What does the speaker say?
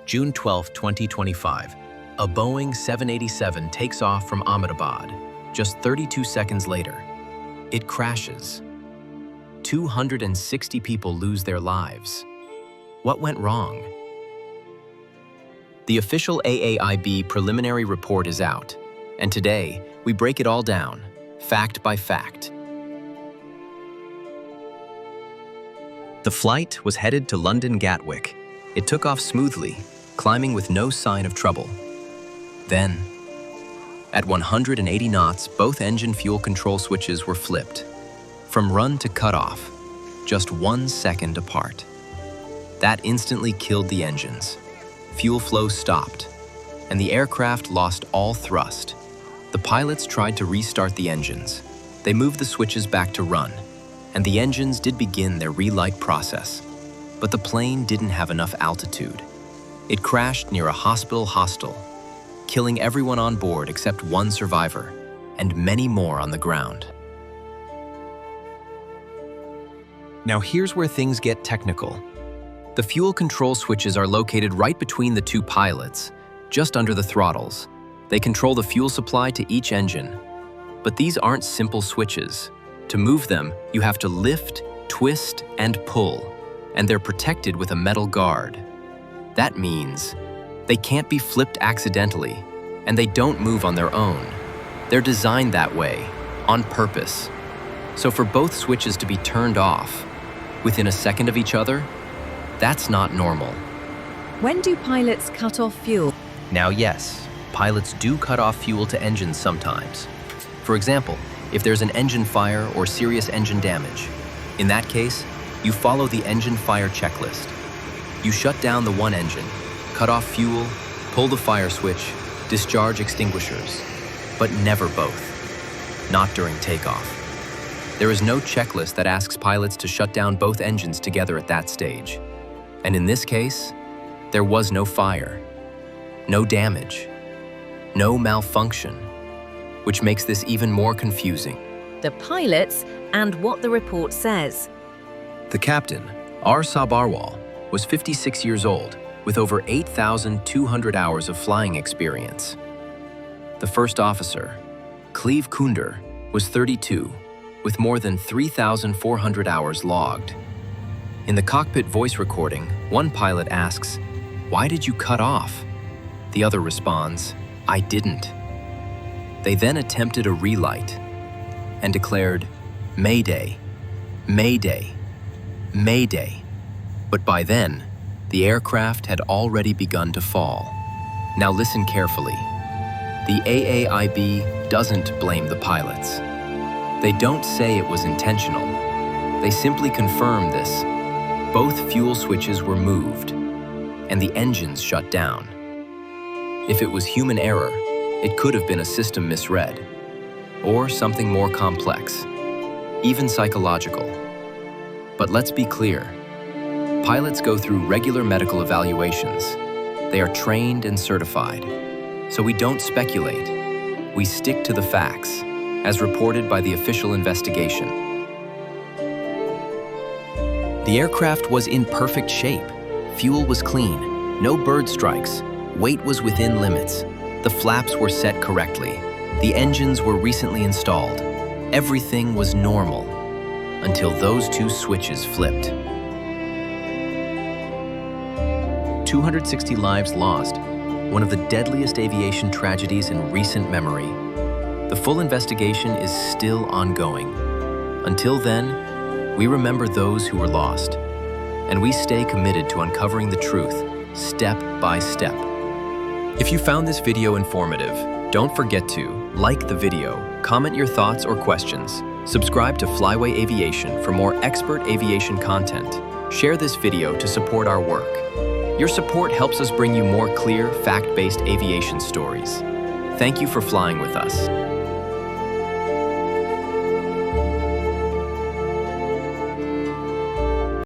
June 12, 2025, a Boeing 787 takes off from Ahmedabad. Just 32 seconds later, it crashes. 260 people lose their lives. What went wrong? The official AAIB preliminary report is out, and today we break it all down, fact by fact. The flight was headed to London Gatwick. It took off smoothly, climbing with no sign of trouble. Then, at 180 knots, both engine fuel control switches were flipped. From run to cutoff, just 1 second apart. That instantly killed the engines. Fuel flow stopped, and the aircraft lost all thrust. The pilots tried to restart the engines. They moved the switches back to run, and the engines did begin their relight process. But the plane didn't have enough altitude. It crashed near a hospital hostel, killing everyone on board except one survivor, and many more on the ground. Now here's where things get technical. The fuel control switches are located right between the two pilots, just under the throttles. They control the fuel supply to each engine. But these aren't simple switches. To move them, you have to lift, twist, and pull, and they're protected with a metal guard. That means they can't be flipped accidentally, and they don't move on their own. They're designed that way, on purpose. So for both switches to be turned off within a second of each other, that's not normal. When do pilots cut off fuel? Now yes, pilots do cut off fuel to engines sometimes. For example, if there's an engine fire or serious engine damage. In that case, you follow the engine fire checklist. You shut down the one engine, cut off fuel, pull the fire switch, discharge extinguishers, but never both. Not during takeoff. There is no checklist that asks pilots to shut down both engines together at that stage. And in this case, there was no fire, no damage, no malfunction, which makes this even more confusing. The pilots and what the report says. The captain, R. Sabarwal, was 56 years old with over 8,200 hours of flying experience. The first officer, Cleve Kunder, was 32 with more than 3,400 hours logged. In the cockpit voice recording, one pilot asks, "Why did you cut off?" The other responds, "I didn't." They then attempted a relight and declared, "Mayday, Mayday, Mayday." But by then, the aircraft had already begun to fall. Now listen carefully. The AAIB doesn't blame the pilots. They don't say it was intentional. They simply confirm this. Both fuel switches were moved, and the engines shut down. If it was human error, it could have been a system misread, or something more complex, even psychological. But let's be clear. Pilots go through regular medical evaluations. They are trained and certified. So we don't speculate. We stick to the facts, as reported by the official investigation. The aircraft was in perfect shape. Fuel was clean, no bird strikes, weight was within limits. The flaps were set correctly. The engines were recently installed. Everything was normal until those two switches flipped. 260 lives lost, one of the deadliest aviation tragedies in recent memory. The full investigation is still ongoing. Until then, we remember those who were lost, and we stay committed to uncovering the truth, step by step. If you found this video informative, don't forget to like the video, comment your thoughts or questions, subscribe to Flyway Aviation for more expert aviation content, share this video to support our work. Your support helps us bring you more clear, fact-based aviation stories. Thank you for flying with us.